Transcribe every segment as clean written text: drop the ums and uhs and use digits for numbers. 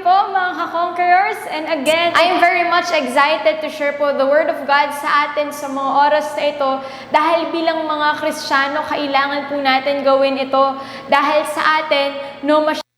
po mga ka-conquerors, and again, I'm very much excited to share po the Word of God sa atin sa mga oras na ito dahil bilang mga Kristiyano, kailangan po natin gawin ito dahil sa atin,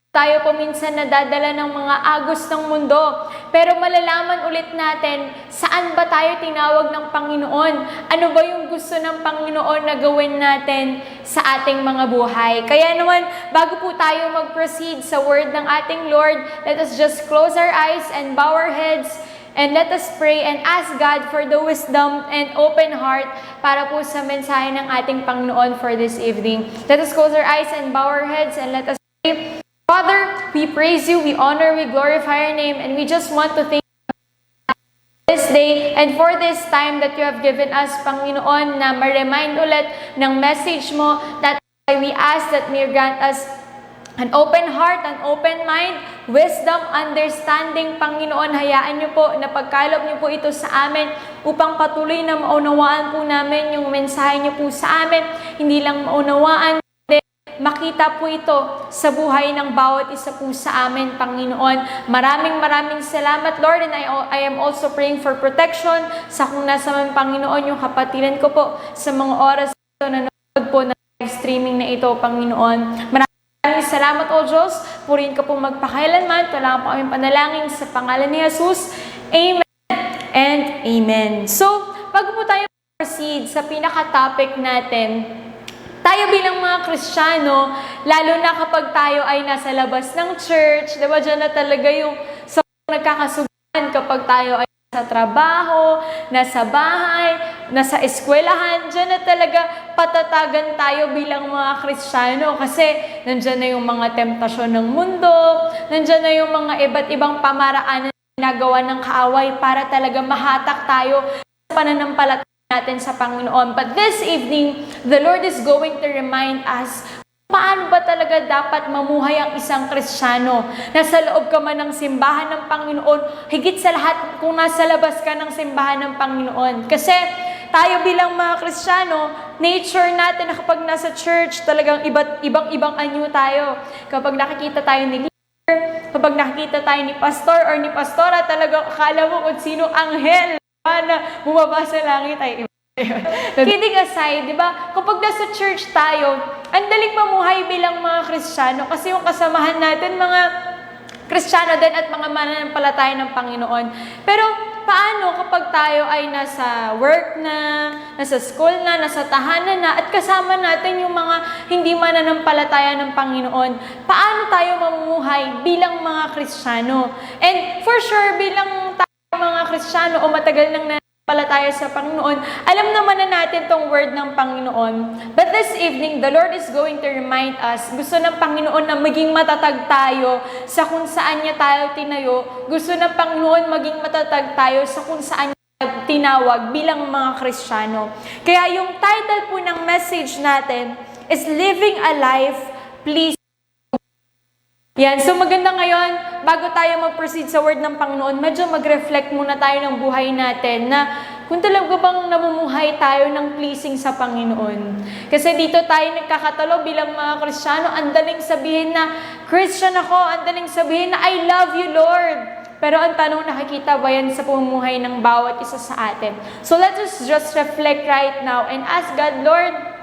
tayo po minsan nadadala ng mga agos ng mundo. Pero malalaman ulit natin, saan ba tayo tinawag ng Panginoon? Ano ba yung gusto ng Panginoon na gawin natin sa ating mga buhay? Kaya naman, bago po tayo mag-proceed sa word ng ating Lord, let us just close our eyes and bow our heads and let us pray and ask God for the wisdom and open heart para po sa mensahe ng ating Panginoon for this evening. Let us close our eyes and bow our heads and let us pray. Father, we praise you, we honor, we glorify your name, and we just want to thank you for this day and for this time that you have given us, Panginoon, na ma-remind ulit ng message mo. That we ask that may grant us an open heart, an open mind, wisdom, understanding, Panginoon. Hayaan niyo po na pagkaloob niyo po ito sa amin upang patuloy na maunawaan po namin yung mensahe niyo po sa amin. Hindi lang maunawaan, makita po ito sa buhay ng bawat isa po sa amin, Panginoon. Maraming salamat, Lord, and I am also praying for protection sa kung nasa man, Panginoon, yung kapatiran ko po sa mga oras ito na nanonood po ng live streaming na ito, Panginoon. Maraming salamat, O Diyos. Purihin ka po magpakailanman. Wala po aming panalangin sa pangalan ni Jesus. Amen and amen. So, bago po tayo proceed sa pinaka-topic natin, tayo bilang mga Kristiyano, lalo na kapag tayo ay nasa labas ng church, diba dyan na talaga yung sa nagkakasubuan kapag tayo ay nasa trabaho, nasa bahay, nasa eskwelahan, dyan na talaga patatagan tayo bilang mga Kristiyano kasi nandyan na yung mga temptasyon ng mundo, nandyan na yung mga iba't ibang pamaraan na ginagawa ng kaaway para talaga mahatak tayo sa pananampalataya natin sa Panginoon. But this evening, the Lord is going to remind us paano ba talaga dapat mamuhay ang isang Kristiyano. Nasa loob ka man ng simbahan ng Panginoon, higit sa lahat kung nasa labas ka ng simbahan ng Panginoon. Kasi tayo bilang mga Kristiyano, nature natin na kapag nasa church, talagang ibang anyo tayo. Kapag nakikita tayo ni leader, kapag nakikita tayo ni pastor or ni pastora, talagang akala mo kung sino anghel na bumaba sa langit ay iba. Kidding aside, di ba? Kapag nasa church tayo, ang daling mamuhay bilang mga Kristiyano kasi yung kasamahan natin, mga Kristiyano din at mga mananampalataya ng Panginoon. Pero paano kapag tayo ay nasa work na, nasa school na, nasa tahanan na, at kasama natin yung mga hindi mananampalataya ng Panginoon? Paano tayo mamuhay bilang mga Kristiyano? And for sure, bilang mga Kristiyano o matagal nang nanampalataya sa Panginoon, alam naman na natin tong word ng Panginoon. But this evening, the Lord is going to remind us, gusto ng Panginoon na maging matatag tayo sa kung saan niya tayo tinayo. Gusto ng Panginoon maging matatag tayo sa kung saan niya tinawag bilang mga Kristiyano. Kaya yung title po ng message natin is Living a Life Pleasing. Yan. So maganda ngayon, bago tayo mag-proceed sa word ng Panginoon, medyo mag-reflect muna tayo ng buhay natin na kung talaga bang namumuhay tayo ng pleasing sa Panginoon. Kasi dito tayo nagkakatalo bilang mga Kristiyano, ang daling sabihin na, Christian ako, ang daling sabihin na, I love you, Lord. Pero ang tanong, nakikita ba yan sa pamumuhay ng bawat isa sa atin? So let us just reflect right now and ask God, Lord,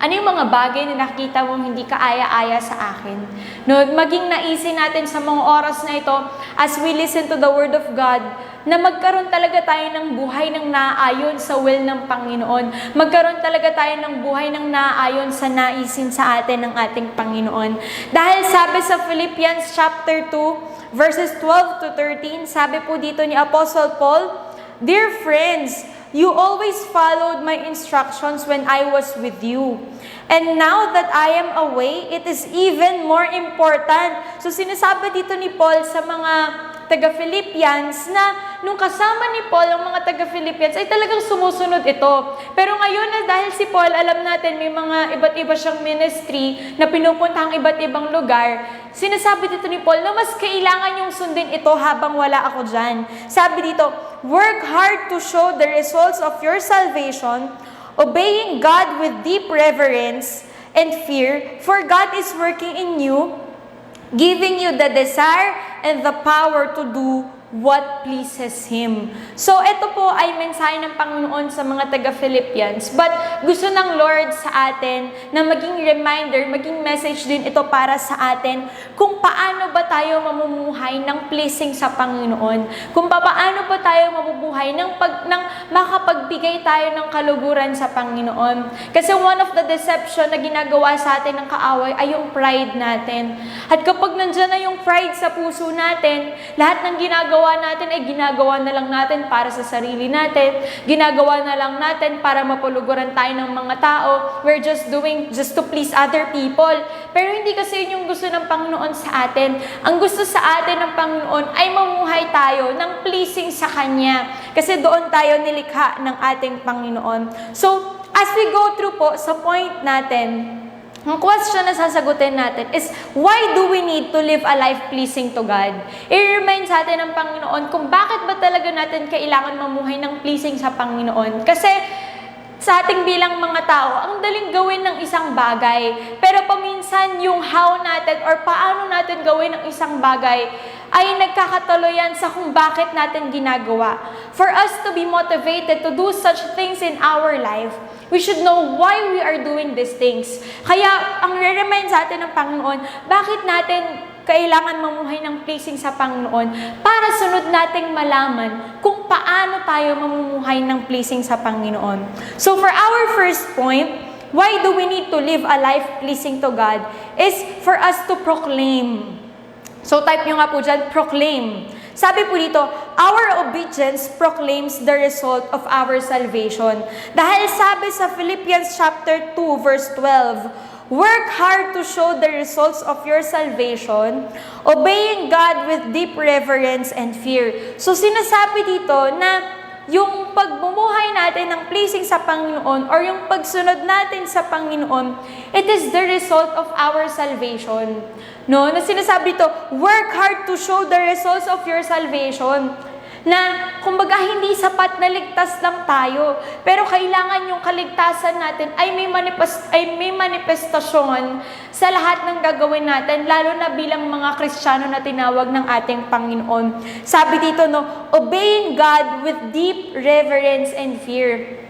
ano yung mga bagay na nakita mong hindi ka aya-aya sa akin? No, maging naisin natin sa mga oras na ito as we listen to the Word of God na magkaroon talaga tayo ng buhay ng naaayon sa will ng Panginoon. Magkaroon talaga tayo ng buhay ng naaayon sa naisin sa atin ng ating Panginoon. Dahil sabi sa Philippians chapter 2, verses 12 to 13, sabi po dito ni Apostle Paul, Dear friends, you always followed my instructions when I was with you. And now that I am away, it is even more important. So sinasabi dito ni Paul sa mga taga-Philippians na nung kasama ni Paul ang mga taga-Philippians ay talagang sumusunod ito. Pero ngayon na dahil si Paul, alam natin may mga iba't iba siyang ministry na pinupunta ang iba't ibang lugar, sinasabi dito ni Paul na mas kailangan yung sundin ito habang wala ako dyan. Sabi dito, work hard to show the results of your salvation, obeying God with deep reverence and fear, for God is working in you giving you the desire and the power to do what pleases Him. So, ito po ay mensahe ng Panginoon sa mga taga-Philippians. But, gusto ng Lord sa atin na maging reminder, maging message din ito para sa atin kung paano ba tayo mamumuhay ng pleasing sa Panginoon. Kung paano ba tayo mabubuhay ng makapagbigay tayo ng kaluguran sa Panginoon. Kasi one of the deception na ginagawa sa atin ng kaaway ay yung pride natin. At kapag nandyan na yung pride sa puso natin, lahat ng ginagawa natin ay ginagawa na lang natin para sa sarili natin. Ginagawa na lang natin para mapuluguran tayo ng mga tao. We're just doing just to please other people. Pero hindi kasi yun yung gusto ng Panginoon sa atin. Ang gusto sa atin ng Panginoon ay mamuhay tayo ng pleasing sa Kanya. Kasi doon tayo nilikha ng ating Panginoon. So, as we go through po sa point natin, ang question na sasagutin natin is, why do we need to live a life pleasing to God? I-remind sa atin ng Panginoon kung bakit ba talaga natin kailangan mamuhay ng pleasing sa Panginoon. Kasi sa ating bilang mga tao, ang daling gawin ng isang bagay. Pero paminsan yung how natin or paano natin gawin ang isang bagay ay nagkakatuluyan sa kung bakit natin ginagawa. For us to be motivated to do such things in our life, we should know why we are doing these things. Kaya, ang re-remind sa atin ng Panginoon, bakit natin kailangan mamuhay ng pleasing sa Panginoon para sunod nating malaman kung paano tayo mamumuhay ng pleasing sa Panginoon. So, for our first point, why do we need to live a life pleasing to God is for us to proclaim. So, type nyo nga po dyan, proclaim. Sabi po dito, our obedience proclaims the result of our salvation. Dahil sabi sa Philippians chapter 2 verse 12, work hard to show the results of your salvation, obeying God with deep reverence and fear. So sinasabi dito na yung pagmumuhay natin ng pleasing sa Panginoon or yung pagsunod natin sa Panginoon, it is the result of our salvation. No? Na sinasabi dito, work hard to show the results of your salvation. Na, kumbaga, hindi sapat na ligtas lang tayo. Pero kailangan yung kaligtasan natin ay may manifestasyon sa lahat ng gagawin natin, lalo na bilang mga Kristiyano na tinawag ng ating Panginoon. Sabi dito, no, obeying God with deep reverence and fear.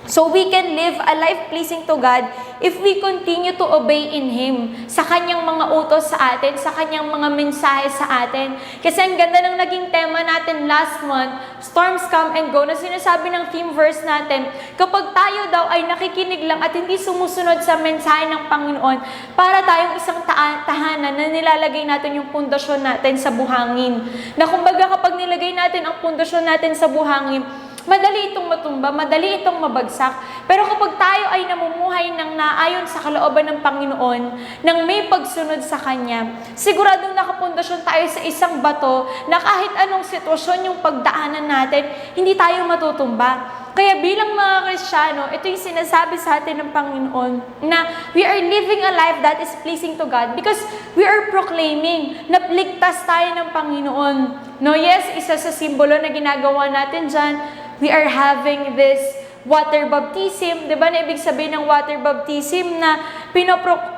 So we can live a life pleasing to God if we continue to obey in Him sa Kanyang mga utos sa atin, sa Kanyang mga mensahe sa atin. Kasi ang ganda ng naging tema natin last month, storms come and go, na sinasabi ng theme verse natin, kapag tayo daw ay nakikinig lang at hindi sumusunod sa mensahe ng Panginoon, para tayong isang tahanan na nilalagay natin yung pundasyon natin sa buhangin. Na kumbaga kapag nilagay natin ang pundasyon natin sa buhangin, madali itong matumba, madali itong mabagsak. Pero kapag tayo ay namumuhay ng naayon sa kalooban ng Panginoon, ng may pagsunod sa Kanya, siguradong nakapundasyon tayo sa isang bato na kahit anong sitwasyon yung pagdaanan natin, hindi tayo matutumba. Kaya bilang mga Kristiyano, ito yung sinasabi sa atin ng Panginoon na we are living a life that is pleasing to God because we are proclaiming na ligtas tayo ng Panginoon. No, yes, isa sa simbolo na ginagawa natin dyan, we are having this water baptism. Diba na ibig sabihin ng water baptism na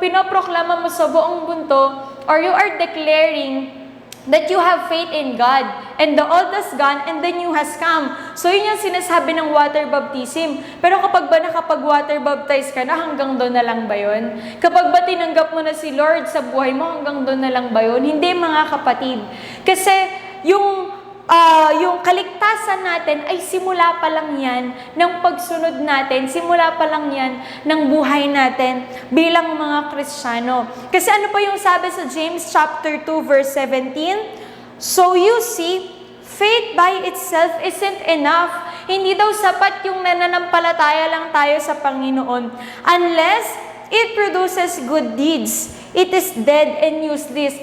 pinoproklama mo sa buong mundo or you are declaring that you have faith in God and the old has gone and the new has come. So yun yung sinasabi ng water baptism. Pero kapag ba nakapag-water baptize ka na, hanggang doon na lang ba yun? Kapag ba tinanggap mo na si Lord sa buhay mo, hanggang doon na lang ba yun? Hindi, mga kapatid. Kasi yung kaligtasan natin ay simula pa lang yan ng pagsunod natin, simula pa lang yan ng buhay natin bilang mga Kristiyano. Kasi ano pa yung sabi sa James chapter 2 verse 17? So you see, faith by itself isn't enough. Hindi daw sapat yung nananampalataya lang tayo sa Panginoon. Unless it produces good deeds, it is dead and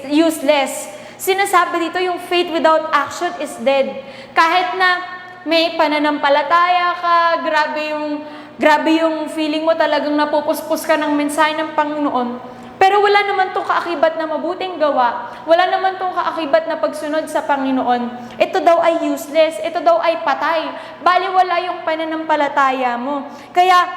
useless. Sinasabi dito, yung faith without action is dead. Kahit na may pananampalataya ka, grabe yung feeling mo, talagang napupuspos ka ng mensahe ng Panginoon. Pero wala naman itong kaakibat na mabuting gawa. Wala naman itong kaakibat na pagsunod sa Panginoon. Ito daw ay useless. Ito daw ay patay. Bali wala yung pananampalataya mo. Kaya,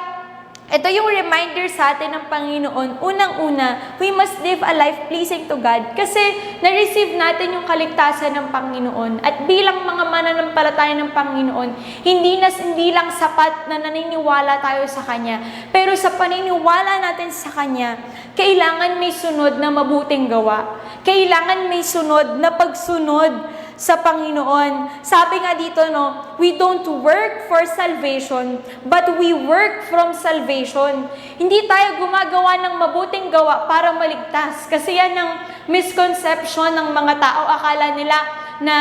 Ito yung reminder sa atin ng Panginoon. Unang-una, we must live a life pleasing to God kasi na-receive natin yung kaligtasan ng Panginoon. At bilang mga mananampalataya ng Panginoon, hindi lang sapat na naniniwala tayo sa Kanya. Pero sa paniniwala natin sa Kanya, kailangan may sunod na mabuting gawa. Kailangan may sunod na pagsunod sa Panginoon. Sabi nga dito, no, we don't work for salvation, but we work from salvation. Hindi tayo gumagawa ng mabuting gawa para maligtas. Kasi yan ang misconception ng mga tao. Akala nila na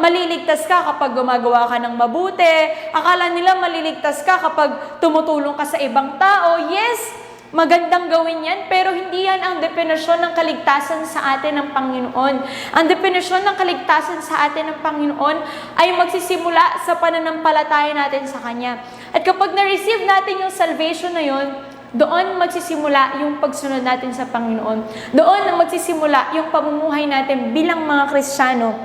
maliligtas ka kapag gumagawa ka ng mabuti. Akala nila maliligtas ka kapag tumutulong ka sa ibang tao. Yes, magandang gawin yan, pero hindi yan ang definisyon ng kaligtasan sa atin ng Panginoon. Ang definisyon ng kaligtasan sa atin ng Panginoon ay magsisimula sa pananampalataya natin sa Kanya. At kapag na-receive natin yung salvation na yun, doon magsisimula yung pagsunod natin sa Panginoon. Doon magsisimula yung pamumuhay natin bilang mga Kristiyano.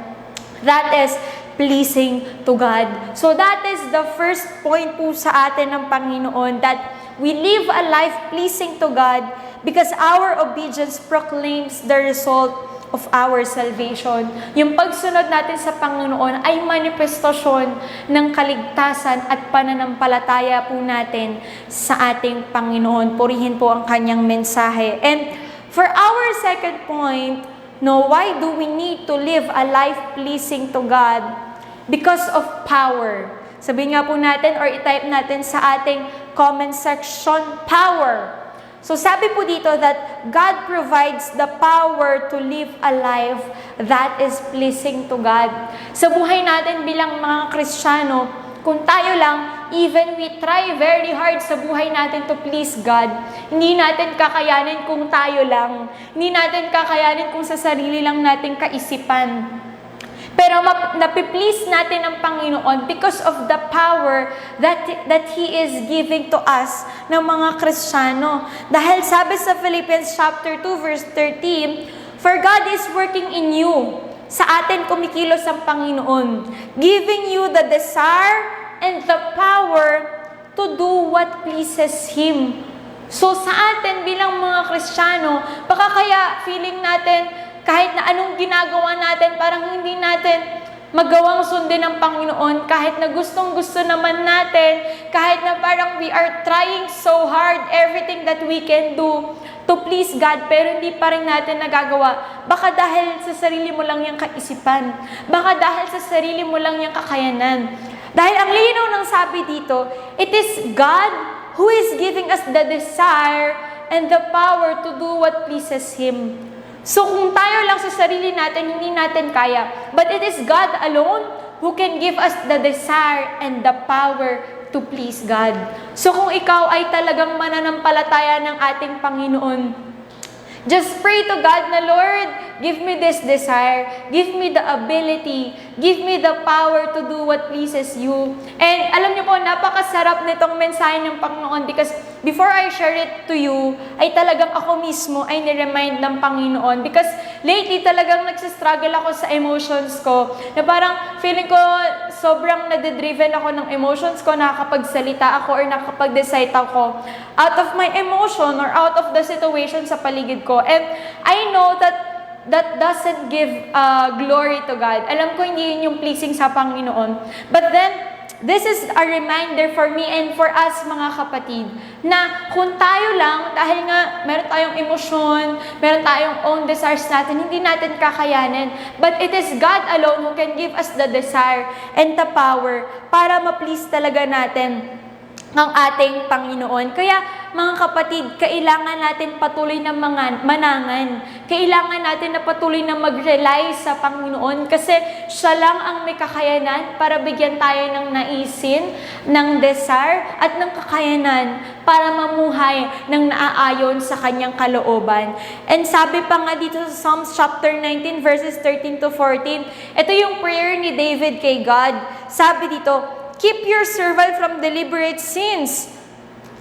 That is pleasing to God. So that is the first point po sa atin ng Panginoon, that we live a life pleasing to God because our obedience proclaims the result of our salvation. Yung pagsunod natin sa Panginoon ay manifestasyon ng kaligtasan at pananampalataya po natin sa ating Panginoon. Purihin po ang kanyang mensahe. And for our second point, why do we need to live a life pleasing to God? Because of power. Sabihin nga po natin or i-type natin sa ating comment section, power. So sabi po dito that God provides the power to live a life that is pleasing to God. Sa buhay natin bilang mga Kristiyano, kung tayo lang, even we try very hard sa buhay natin to please God, hindi natin kakayanin kung tayo lang. Hindi natin kakayanin kung sa sarili lang nating kaisipan. Pero napiplease natin ang Panginoon because of the power that He is giving to us ng mga Kristiyano. Dahil sabi sa Philippians chapter 2 verse 13, for God is working in you. Sa atin kumikilos ang Panginoon, giving you the desire and the power to do what pleases Him. So sa atin bilang mga Kristiyano, baka kaya feeling natin, kahit na anong ginagawa natin, parang hindi natin magawang sundin ng Panginoon, kahit na gustong-gusto naman natin, kahit na parang we are trying so hard everything that we can do to please God, pero hindi pa rin natin nagagawa. Baka dahil sa sarili mo lang yung kaisipan. Baka dahil sa sarili mo lang yung kakayanan. Dahil ang linaw ng sabi dito, it is God who is giving us the desire and the power to do what pleases Him. So kung tayo lang sa sarili natin, hindi natin kaya. But it is God alone who can give us the desire and the power to please God. So kung ikaw ay talagang mananampalataya ng ating Panginoon, just pray to God na, Lord, give me this desire, give me the ability, give me the power to do what pleases you. And alam niyo po, napakasarap nitong mensahe ng Panginoon because before I share it to you, ay talagang ako mismo ay niremind ng Panginoon because lately talagang nagsistruggle ako sa emotions ko na parang feeling ko sobrang nadidriven ako ng emotions ko, nakakapagsalita ako or nakakapag-decide ako out of my emotion or out of the situation sa paligid ko. And I know that doesn't give glory to God. Alam ko hindi yun yung pleasing sa Panginoon. But then, this is a reminder for me and for us mga kapatid, na kung tayo lang, dahil nga meron tayong emosyon, meron tayong own desires natin, hindi natin kakayanin. But it is God alone who can give us the desire and the power para ma-please talaga natin ng ating Panginoon. Kaya, mga kapatid, kailangan natin patuloy na manangan. Kailangan natin na patuloy na mag-rely sa Panginoon kasi siya lang ang may kakayanan para bigyan tayo ng naisin, ng desire, at ng kakayanan para mamuhay ng naaayon sa kanyang kalooban. And sabi pa nga dito sa Psalms chapter 19 verses 13 to 14, ito yung prayer ni David kay God. Sabi dito, keep your servant from deliberate sins.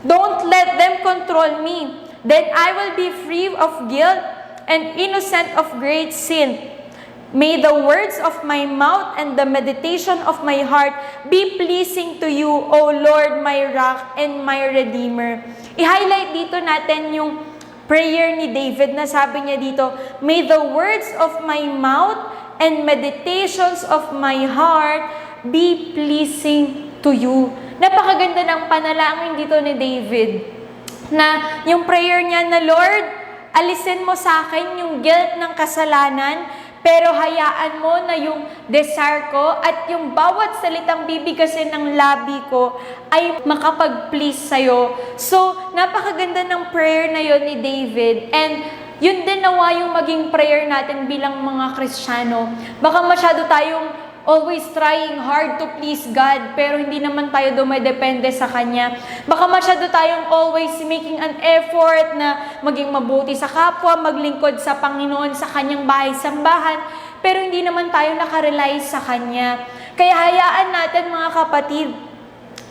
Don't let them control me. Then I will be free of guilt and innocent of great sin. May the words of my mouth and the meditation of my heart be pleasing to you, O Lord, my rock and my redeemer. I-highlight dito natin yung prayer ni David na sabi niya dito, "May the words of my mouth and meditations of my heart be pleasing to you." Napakaganda ng panalangin dito ni David. Na yung prayer niya na, "Lord, alisin mo sa akin yung guilt ng kasalanan, pero hayaan mo na yung desire ko at yung bawat salitang bibigasin ng labi ko ay makapag-please sa'yo." So, napakaganda ng prayer na yon ni David. And yun din nawa yung maging prayer natin bilang mga Kristiyano. Baka masyado tayong always trying hard to please God, pero hindi naman tayo dumedepende sa Kanya. Baka masyado tayong always making an effort na maging mabuti sa kapwa, maglingkod sa Panginoon sa Kanyang bahay-sambahan, pero hindi naman tayo nakarely sa Kanya. Kaya hayaan natin mga kapatid,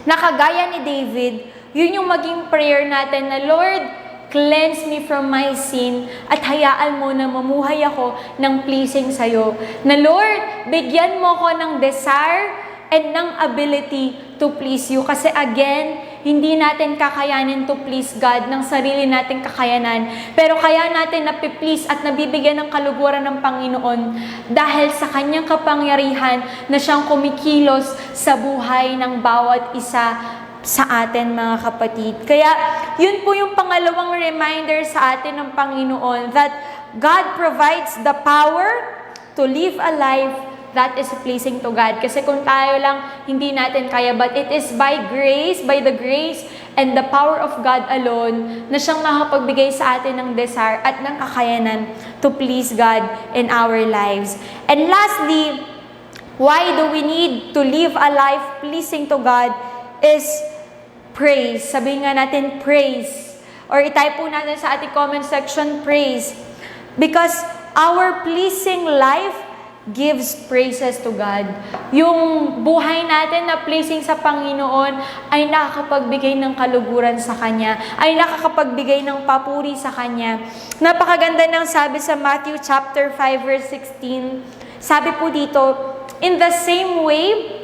na kagaya ni David, yun yung maging prayer natin na, "Lord, cleanse me from my sin at hayaan mo na mamuhay ako ng pleasing sa'yo." Na, "Lord, bigyan mo ko ng desire and ng ability to please you." Kasi again, hindi natin kakayanin to please God ng sarili nating kakayanan. Pero kaya natin napiplease at nabibigyan ng kaluguran ng Panginoon dahil sa Kanyang kapangyarihan na siyang kumikilos sa buhay ng bawat isa sa atin, mga kapatid. Kaya, yun po yung pangalawang reminder sa atin ng Panginoon that God provides the power to live a life that is pleasing to God. Kasi kung tayo lang, hindi natin kaya. But it is by grace, by the grace and the power of God alone na siyang nakapagbigay sa atin ng desire at ng kakayanan to please God in our lives. And lastly, why do we need to live a life pleasing to God is praise. Sabihin nga natin, praise. Or itype po natin sa ating comment section, praise. Because our pleasing life gives praises to God. Yung buhay natin na pleasing sa Panginoon ay nakakapagbigay ng kaluguran sa Kanya, ay nakakapagbigay ng papuri sa Kanya. Napakaganda ng sabi sa Matthew chapter 5 verse 16. Sabi po dito, "In the same way,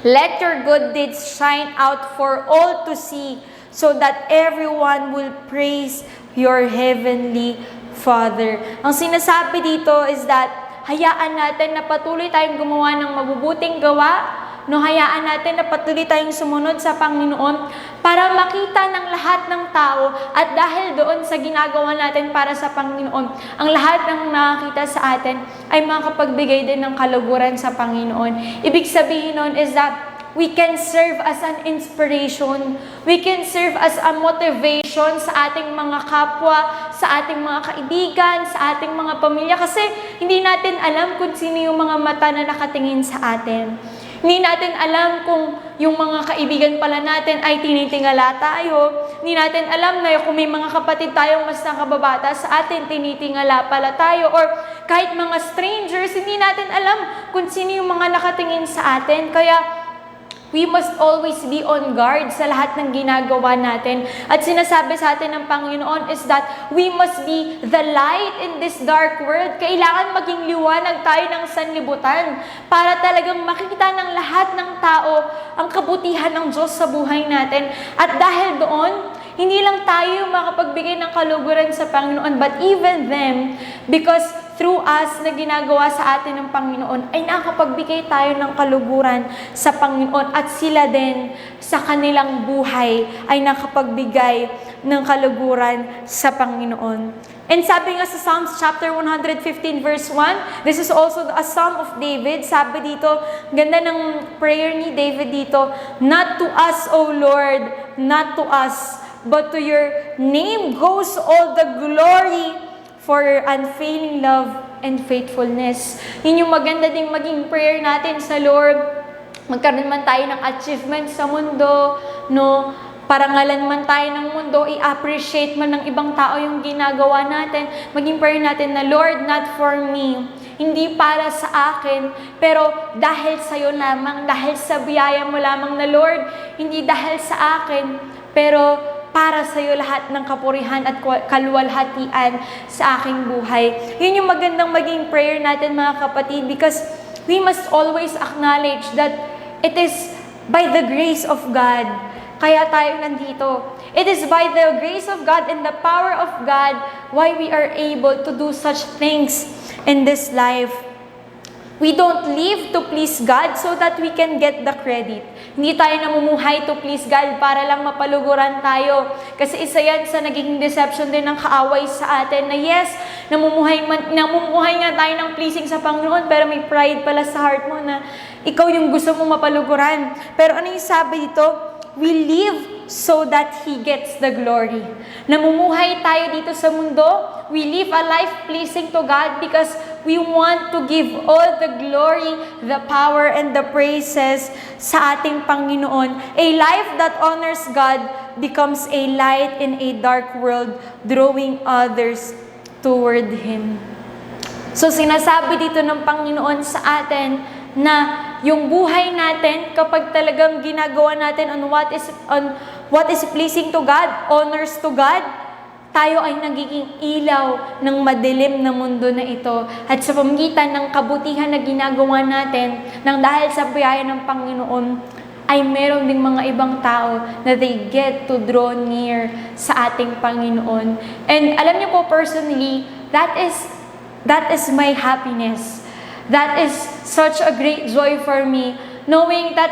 let your good deeds shine out for all to see, so that everyone will praise your heavenly Father." Ang sinasabi dito is that hayaan natin na patuloy tayong gumawa ng mabubuting gawa, no, hayaan natin na patuloy tayong sumunod sa Panginoon para makita ng lahat ng tao at dahil doon sa ginagawa natin para sa Panginoon, ang lahat ng nakakita sa atin ay makapagbigay din ng kaluguran sa Panginoon. Ibig sabihin nun is that we can serve as an inspiration. We can serve as a motivation sa ating mga kapwa, sa ating mga kaibigan, sa ating mga pamilya. Kasi hindi natin alam kung sino yung mga mata na nakatingin sa atin. Hindi natin alam kung yung mga kaibigan pala natin ay tinitingala tayo. Hindi natin alam na kung may mga kapatid tayong mas nakababata sa atin, tinitingala pala tayo. Or kahit mga strangers, hindi natin alam kung sino yung mga nakatingin sa atin. Kaya we must always be on guard sa lahat ng ginagawa natin. At sinasabi sa atin ng Panginoon is that we must be the light in this dark world. Kailangan maging liwanag tayo ng sanlibutan para talagang makita ng lahat ng tao ang kabutihan ng Diyos sa buhay natin. At dahil doon, hindi lang tayo makapagbigay ng kaluguran sa Panginoon, but even them, because through us na ginagawa sa atin ng Panginoon, ay nakapagbigay tayo ng kaluguran sa Panginoon at sila din sa kanilang buhay ay nakapagbigay ng kaluguran sa Panginoon. And sabi nga sa Psalms chapter 115 verse 1, this is also a Psalm of David. Sabi dito, ganda ng prayer ni David dito, "Not to us, O Lord, not to us, but to your name goes all the glory for your unfailing love and faithfulness." Yun yung maganda ding maging prayer natin sa Lord. Magkaroon man tayo ng achievement sa mundo, no? Parangalan man tayo ng mundo, i-appreciate man ng ibang tao yung ginagawa natin. Maging prayer natin na, "Lord, not for me." Hindi para sa akin, pero dahil sa'yo lamang, dahil sa biyaya mo lamang na Lord, hindi dahil sa akin, pero para sa iyo lahat ng kapurihan at kaluwalhatian sa aking buhay. Yun yung magandang maging prayer natin, mga kapatid, because we must always acknowledge that it is by the grace of God kaya tayo nandito. It is by the grace of God and the power of God why we are able to do such things in this life. We don't live to please God so that we can get the credit. Hindi tayo namumuhay to please God para lang mapaluguran tayo. Kasi isa yan sa naging deception din ng kaaway sa atin na yes, namumuhay nga tayo ng pleasing sa Panginoon pero may pride pala sa heart mo na ikaw yung gusto mong mapaluguran. Pero ano yung sabi dito? We live so that He gets the glory. Namumuhay tayo dito sa mundo. We live a life pleasing to God because we want to give all the glory, the power, and the praises sa ating Panginoon. A life that honors God becomes a light in a dark world, drawing others toward Him. So sinasabi dito ng Panginoon sa atin na yung buhay natin kapag talagang ginagawa natin on what is pleasing to God, honors to God, tayo ay nagiging ilaw ng madilim na mundo na ito. At sa pamamagitan ng kabutihan na ginagawa natin, nang dahil sa biyaya ng Panginoon, ay meron ding mga ibang tao na they get to draw near sa ating Panginoon. And alam niyo po personally, that is my happiness. That is such a great joy for me, knowing that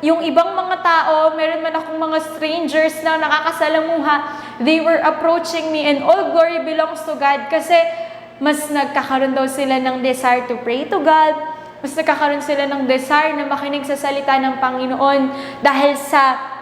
yung ibang mga tao, meron man akong mga strangers na nakakasalamuha, they were approaching me and all glory belongs to God kasi mas nagkakaroon daw sila ng desire to pray to God, mas nagkakaroon sila ng desire na makinig sa salita ng Panginoon dahil sa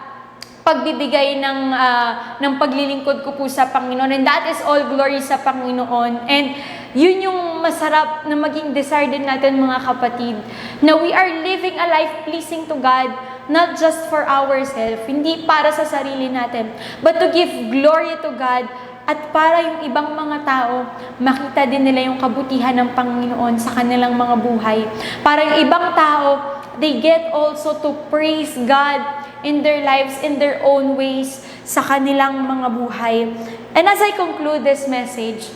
pagbibigay ng paglilingkod ko po sa Panginoon. And that is all glory sa Panginoon. And yun yung masarap na maging desire din natin mga kapatid, na we are living a life pleasing to God, not just for ourselves, hindi para sa sarili natin, but to give glory to God at para yung ibang mga tao, makita din nila yung kabutihan ng Panginoon sa kanilang mga buhay. Para yung ibang tao, they get also to praise God in their lives, in their own ways, sa kanilang mga buhay. And as I conclude this message,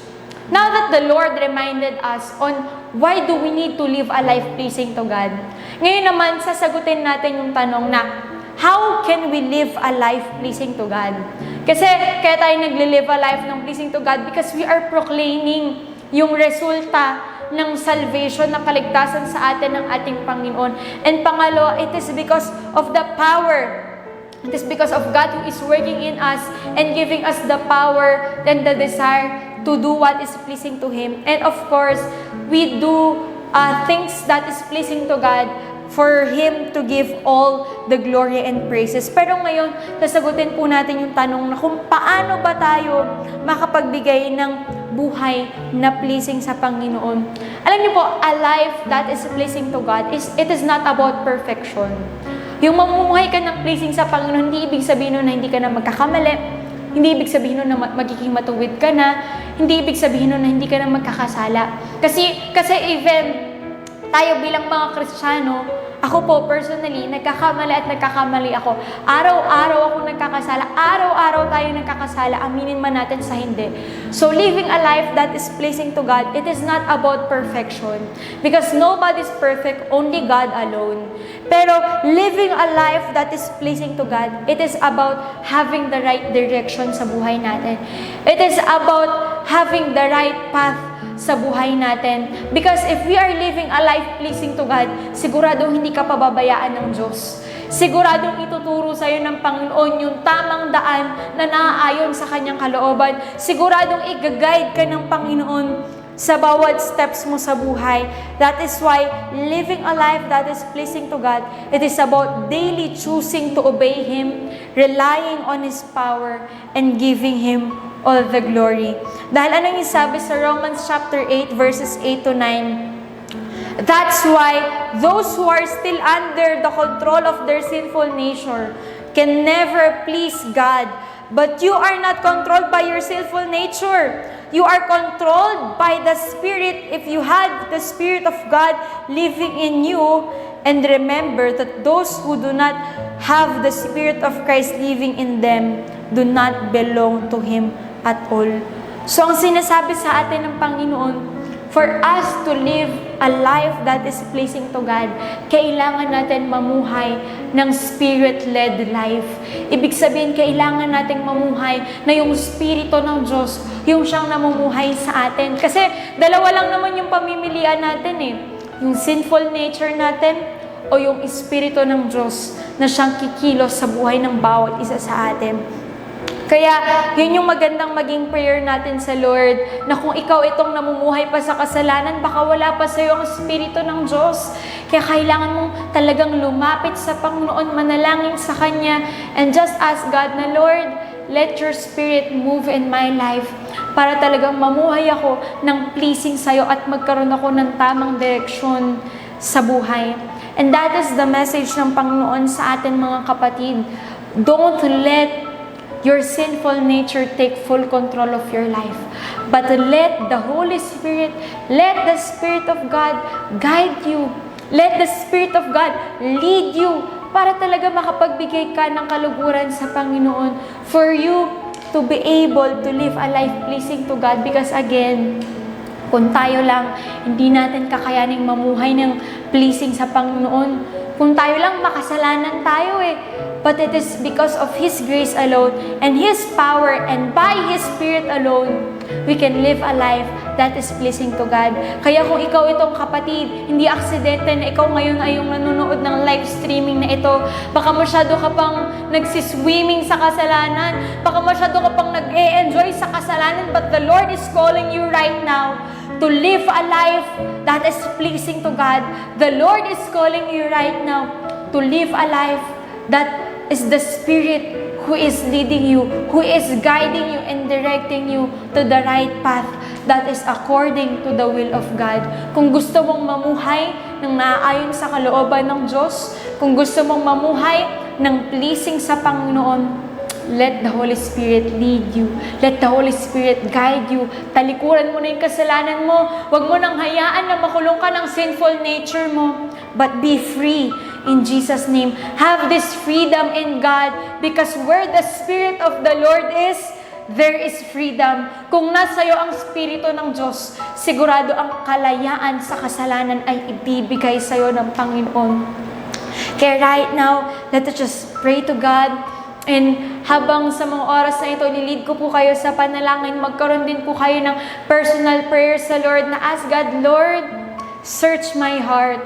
now that the Lord reminded us on why do we need to live a life pleasing to God, ngayon naman, sasagutin natin yung tanong na, how can we live a life pleasing to God? Kasi kaya tayo nagle-live a life ng pleasing to God because we are proclaiming yung resulta ng salvation, ng kaligtasan sa atin ng ating Panginoon. And pangalawa, it is because of the power. It is because of God who is working in us and giving us the power and the desire to do what is pleasing to Him. And of course, we do things that is pleasing to God for Him to give all the glory and praises. Pero ngayon, nasagutin po natin yung tanong na kung paano ba tayo makapagbigay ng buhay na pleasing sa Panginoon. Alam niyo po, a life that is pleasing to God, it is not about perfection. Yung mamumuhay ka ng pleasing sa Panginoon, hindi ibig sabihin nun na hindi ka na magkakamali, hindi ibig sabihin nun na magiging matuwid ka na, hindi ibig sabihin nun na hindi ka na magkakasala. Kasi even tayo bilang mga Kristiyano, ako po personally, nagkakamali at nagkakamali ako. Araw-araw ako nagkakasala. Araw-araw tayo nagkakasala. Aminin man natin sa hindi. So living a life that is pleasing to God, it is not about perfection. Because nobody's perfect, only God alone. Pero living a life that is pleasing to God, it is about having the right direction sa buhay natin. It is about having the right path sa buhay natin. Because if we are living a life pleasing to God, siguradong hindi ka pababayaan ng Diyos. Siguradong ituturo sa iyo ng Panginoon yung tamang daan na naaayon sa Kanyang kalooban. Siguradong i-guide ka ng Panginoon sa bawat steps mo sa buhay. That is why living a life that is pleasing to God, it is about daily choosing to obey Him, relying on His power, and giving Him all the glory. Dahil ano yung sabi sa Romans chapter 8 verses 8 to 9? That's why those who are still under the control of their sinful nature can never please God. But you are not controlled by your sinful nature. You are controlled by the Spirit if you had the Spirit of God living in you. And remember that those who do not have the Spirit of Christ living in them do not belong to Him at all. So ang sinasabi sa atin ng Panginoon, for us to live a life that is pleasing to God, kailangan natin mamuhay ng Spirit-led life. Ibig sabihin, kailangan nating mamuhay na yung Espiritu ng Diyos, yung siyang namumuhay sa atin. Kasi dalawa lang naman yung pamimilian natin eh. Yung sinful nature natin o yung Espiritu ng Diyos na siyang kikilos sa buhay ng bawat isa sa atin. Kaya, yun yung magandang maging prayer natin sa Lord, na kung ikaw itong namumuhay pa sa kasalanan, baka wala pa sa'yo ang Espiritu ng Diyos. Kaya kailangan mong talagang lumapit sa Panginoon, manalangin sa Kanya, and just ask God na, Lord, let your Spirit move in my life para talagang mamuhay ako ng pleasing sa'yo at magkaroon ako ng tamang direksyon sa buhay. And that is the message ng Panginoon sa atin mga kapatid. Don't let your sinful nature take full control of your life. But let the Holy Spirit, let the Spirit of God guide you. Let the Spirit of God lead you para talaga makapagbigay ka ng kaluguran sa Panginoon for you to be able to live a life pleasing to God. Because again, kung tayo lang, hindi natin kakayaning mamuhay ng pleasing sa Panginoon. Kung tayo lang, makasalanan tayo eh. But it is because of His grace alone and His power and by His Spirit alone, we can live a life that is pleasing to God. Kaya kung ikaw itong kapatid, hindi aksidente na ikaw ngayon ay yung nanonood ng live streaming na ito, baka masyado ka pang nagsiswimming sa kasalanan, baka masyado ka pang nag-e-enjoy sa kasalanan, but the Lord is calling you right now to live a life that is pleasing to God. The Lord is calling you right now to live a life that is the Spirit who is leading you, who is guiding you and directing you to the right path that is according to the will of God. Kung gusto mong mamuhay ng naaayon sa kalooban ng Diyos, kung gusto mong mamuhay ng pleasing sa Panginoon, let the Holy Spirit lead you. Let the Holy Spirit guide you. Talikuran mo na yung kasalanan mo. Huwag mo nang hayaan na makulong ka ng sinful nature mo. But be free in Jesus' name. Have this freedom in God because where the Spirit of the Lord is, there is freedom. Kung nasa'yo ang Espiritu ng Diyos, sigurado ang kalayaan sa kasalanan ay ibibigay sa'yo ng Panginoon. Kaya right now, let us just pray to God. And habang sa mga oras na ito, nilid ko po kayo sa panalangin, magkaroon din po kayo ng personal prayers sa Lord na ask God, Lord, search my heart.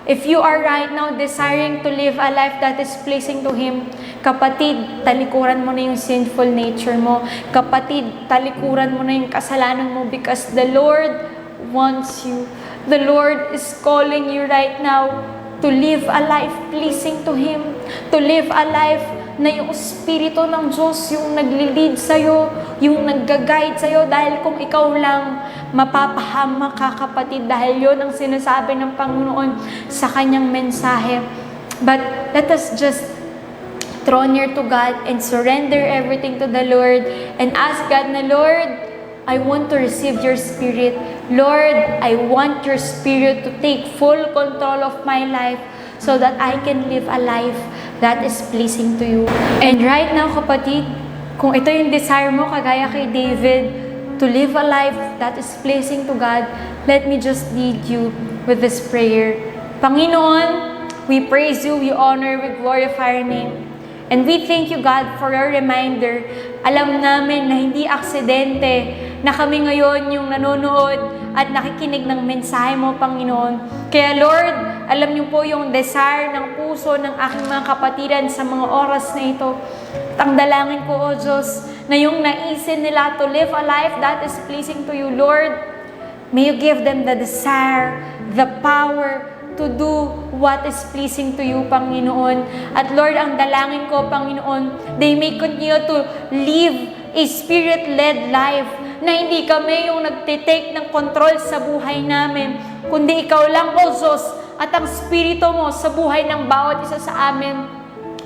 If you are right now desiring to live a life that is pleasing to Him, kapatid, talikuran mo na yung sinful nature mo. Kapatid, talikuran mo na yung kasalanan mo because the Lord wants you. The Lord is calling you right now to live a life pleasing to Him, to live a life na yung Espiritu ng Diyos yung nagli-lead sa'yo, yung nag-guide sa'yo, dahil kung ikaw lang, mapapahamak ka kapatid, dahil yun ang sinasabi ng Panginoon sa Kanyang mensahe. But let us just draw near to God and surrender everything to the Lord and ask God na, Lord, I want to receive your Spirit. Lord, I want your Spirit to take full control of my life so that I can live a life that is pleasing to you. And right now, kapatid, kung ito yung desire mo, kagaya kay David, to live a life that is pleasing to God, let me just lead you with this prayer. Panginoon, we praise you, we honor, we glorify your name. And we thank you, God, for your reminder. Alam namin na hindi aksidente na kami ngayon yung nanonood at nakikinig ng mensahe mo, Panginoon. Kaya Lord, alam niyo po yung desire ng puso ng aking mga kapatiran sa mga oras na ito. At ang dalangin ko, O Diyos, na yung naisin nila to live a life that is pleasing to you, Lord, may you give them the desire, the power to do what is pleasing to you, Panginoon. At Lord, ang dalangin ko, Panginoon, they may continue to live a Spirit-led life, na hindi kami yung nagtitake ng control sa buhay namin, kundi Ikaw lang, O Diyos, at ang Espiritu mo sa buhay ng bawat isa sa amin.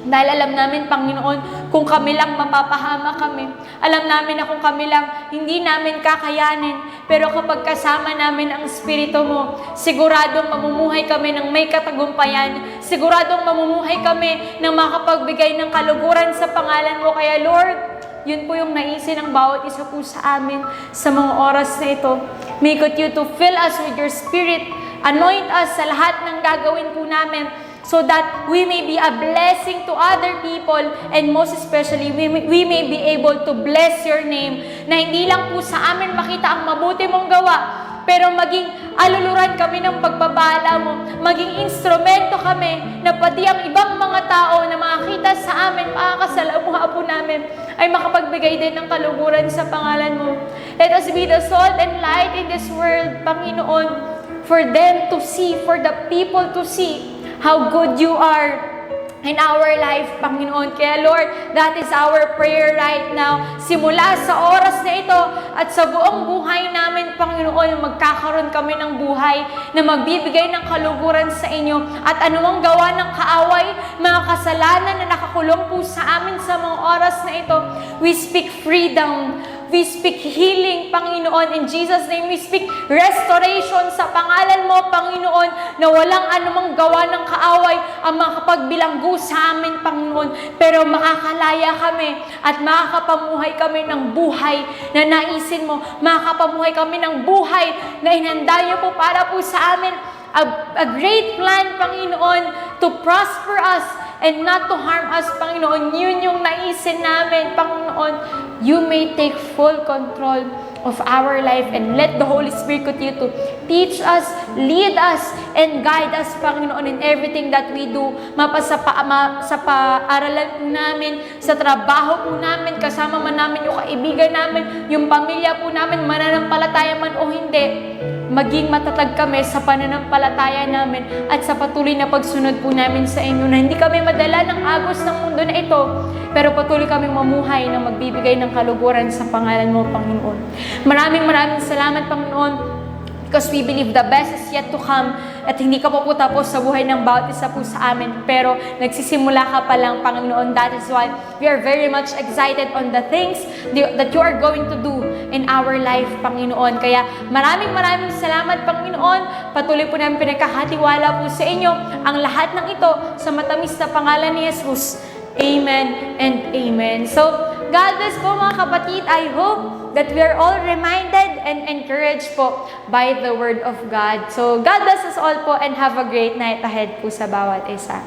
Dahil alam namin, Panginoon, kung kami lang mapapahama kami. Alam namin na kung kami lang hindi namin kakayanin. Pero kapag kasama namin ang Espiritu mo, siguradong mamumuhay kami ng may katagumpayan. Siguradong mamumuhay kami ng makapagbigay ng kaluguran sa pangalan mo. Kaya Lord, yun po yung naisin ng bawat isa po sa amin sa mga oras na ito. May God you to fill us with your Spirit. Anoint us sa lahat ng gagawin po namin, so that we may be a blessing to other people, and most especially, we may be able to bless your name, na hindi lang po sa amin makita ang mabuti mong gawa, pero maging aluluran kami ng pagpapala mo, maging instrumento kami na pati ang ibang mga tao na makakita sa amin, makakasalamuha po namin, ay makapagbigay din ng kaluguran sa pangalan mo. Let us be the salt and light in this world, Panginoon, for them to see, for the people to see how good you are in our life, Panginoon. Kaya Lord, that is our prayer right now. Simula sa oras na ito at sa buong buhay namin, Panginoon, magkakaroon kami ng buhay na magbibigay ng kaluguran sa inyo. At anumang gawa ng kaaway, mga kasalanan na nakakulong po sa amin sa mga oras na ito, we speak freedom. We speak healing, Panginoon. In Jesus' name, we speak restoration sa pangalan mo, Panginoon, na walang anumang gawa ng kaaway ang makapagbilanggo sa amin, Panginoon. Pero makakalaya kami at makakapamuhay kami ng buhay na naisin mo. Makakapamuhay kami ng buhay na inhanda niyo po para po sa amin. A great plan, Panginoon, to prosper us and not to harm us, Panginoon. Yun yung naisin namin, Panginoon. You may take full control of our life and let the Holy Spirit continue to teach us, lead us, and guide us, Panginoon, in everything that we do. Sa paaralan po namin, sa trabaho po namin, kasama man namin yung kaibigan namin, yung pamilya po namin, mananampalataya man o hindi. Maging matatag kami sa pananampalataya namin at sa patuloy na pagsunod po namin sa inyo, na hindi kami madala ng agos ng mundo na ito, pero patuloy kaming mamuhay na magbibigay ng kaluguran sa pangalan mo, Panginoon. Maraming salamat, Panginoon, because we believe the best is yet to come, at hindi ka po tapos sa buhay ng bawat isa po sa amin, pero nagsisimula ka pa lang, Panginoon. That is why we are very much excited on the things that you are going to do in our life, Panginoon. Kaya maraming salamat, Panginoon. Patuloy po namin pinagkakatiwala po sa inyo ang lahat ng ito sa matamis na pangalan ni Jesus. Amen and amen. So, God bless po mga kapatid. I hope that we are all reminded and encouraged po by the Word of God. So, God bless us all po and have a great night ahead po sa bawat isa.